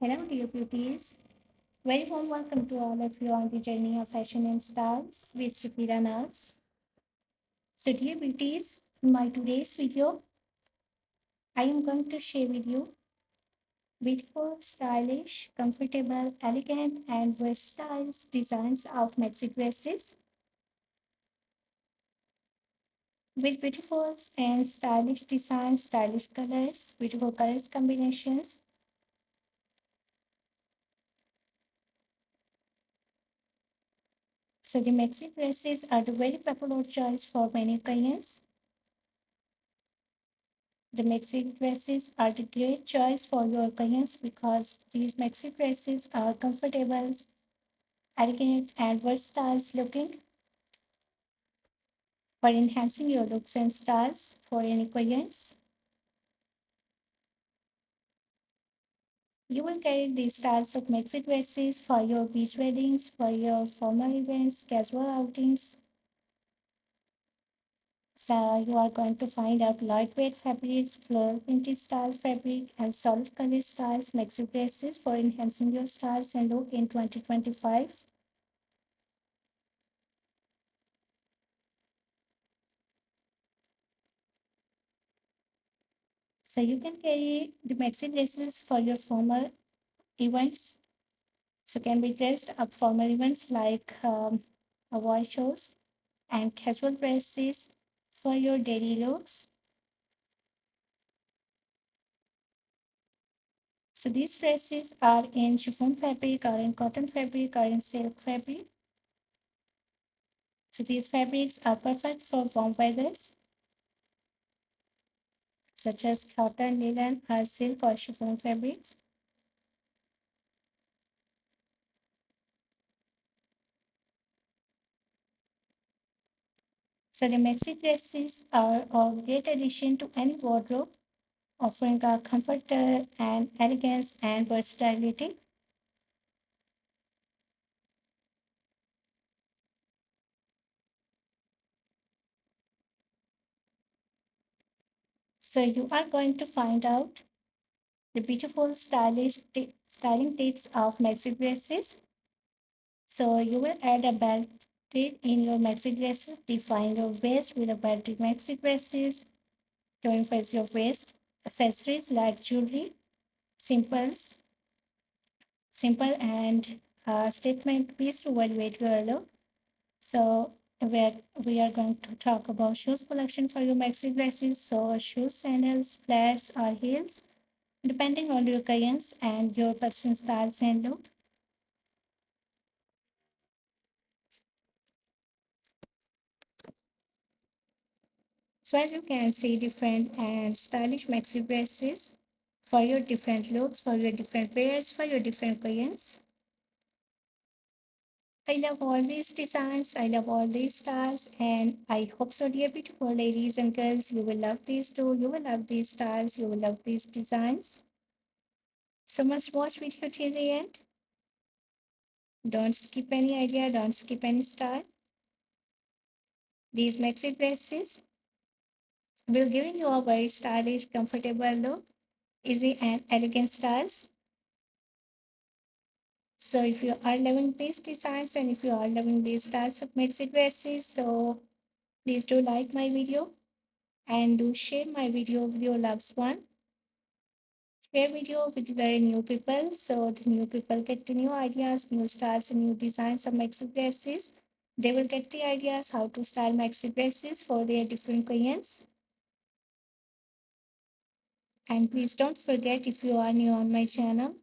Hello, dear beauties. Very warm welcome to all of you on the journey of fashion and styles with Safira Naz. So, dear beauties, in my today's video, I am going to share with you beautiful, stylish, comfortable, elegant, and versatile designs of maxi dresses with beautiful and stylish designs, stylish colors, beautiful colors combinations. So, the maxi dresses are the very popular choice for many Koreans. The maxi dresses are the great choice for your clients because these maxi dresses are comfortable, elegant, and versatile looking for enhancing your looks and styles for any clients. You will carry these styles of maxi dresses for your beach weddings, for your formal events, casual outings. So you are going to find out lightweight fabrics, floral printed styles fabric, and solid color styles maxi dresses for enhancing your styles and look in 2025. So you can carry the maxi dresses for your formal events. So can be dressed up formal events like award shows and casual dresses for your daily looks. So these dresses are in chiffon fabric, or in cotton fabric, or in silk fabric. So these fabrics are perfect for warm weathers such as cotton, linen, or silk or chiffon fabrics. So the maxi dresses are a great addition to any wardrobe, offering a comfort and elegance and versatility. So you are going to find out the beautiful styling tips of maxi dresses. So you will add a belt tip in your maxi dresses, define your waist with a belted maxi dresses to emphasize your waist. Accessories like jewelry, simples, simple and statement piece to elevate your look. So we are going to talk about shoes collection for your maxi dresses. So shoes, sandals, flats, or heels, depending on your clients and your personal styles and look. So as you can see, different and stylish maxi dresses for your different looks, for your different wears, for your different clients. I love all these designs. I love all these styles, and I hope so, dear beautiful ladies and girls, you will love these too. You will love these styles. You will love these designs. So must watch video till the end. Don't skip any idea. Don't skip any style. These maxi dresses will give you a very stylish, comfortable look, easy and elegant styles. So if you are loving these designs and if you are loving these styles of maxi dresses, so please do like my video and do share my video with your loved one. Share video with the new people so the new people get the new ideas, new styles, and new designs of maxi dresses. They will get the ideas how to style maxi dresses for their different clients. And please don't forget, if you are new on my channel,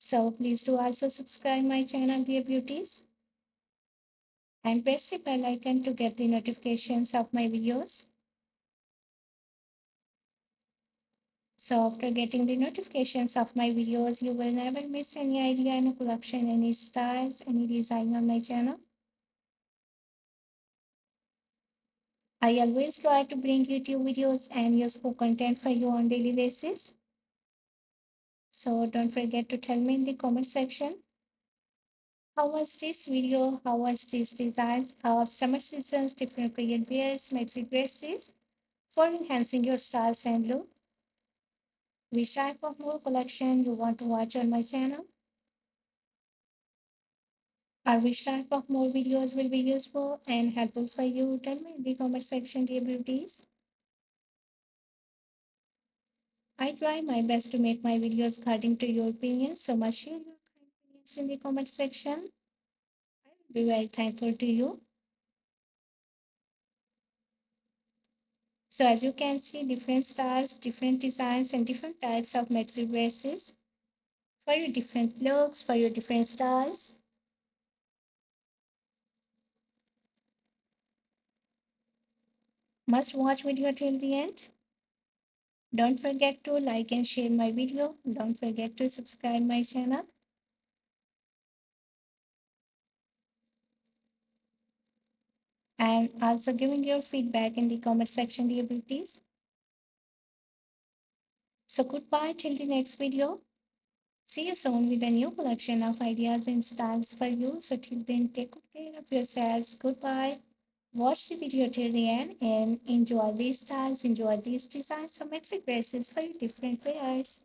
so please do also subscribe my channel, dear beauties, and press the bell icon to get the notifications of my videos. So after getting the notifications of my videos, you will never miss any idea, any collection, any styles, any design on my channel. I always try to bring YouTube videos and useful content for you on daily basis. So don't forget to tell me in the comment section, how was this video? How was these designs of summer seasons, different Korean wears, maxi dresses for enhancing your styles and look? Which type of more collection you want to watch on my channel? Or which type of more videos will be useful and helpful for you? Tell me in the comment section, dear beauties. I try my best to make my videos according to your opinions, so much share your kind opinions in the comment section. I will be very thankful to you. So as you can see, different styles, different designs, and different types of maxi dresses for your different looks, for your different styles. Must watch video till the end. Don't forget to like and share my video. Don't forget to subscribe my channel. And also giving your feedback in the comment section, dear beauties. So goodbye till the next video. See you soon with a new collection of ideas and styles for you. So till then, take good care of yourselves. Goodbye. Watch the video till the end and enjoy these styles, enjoy these designs of maxi dresses for your different wears.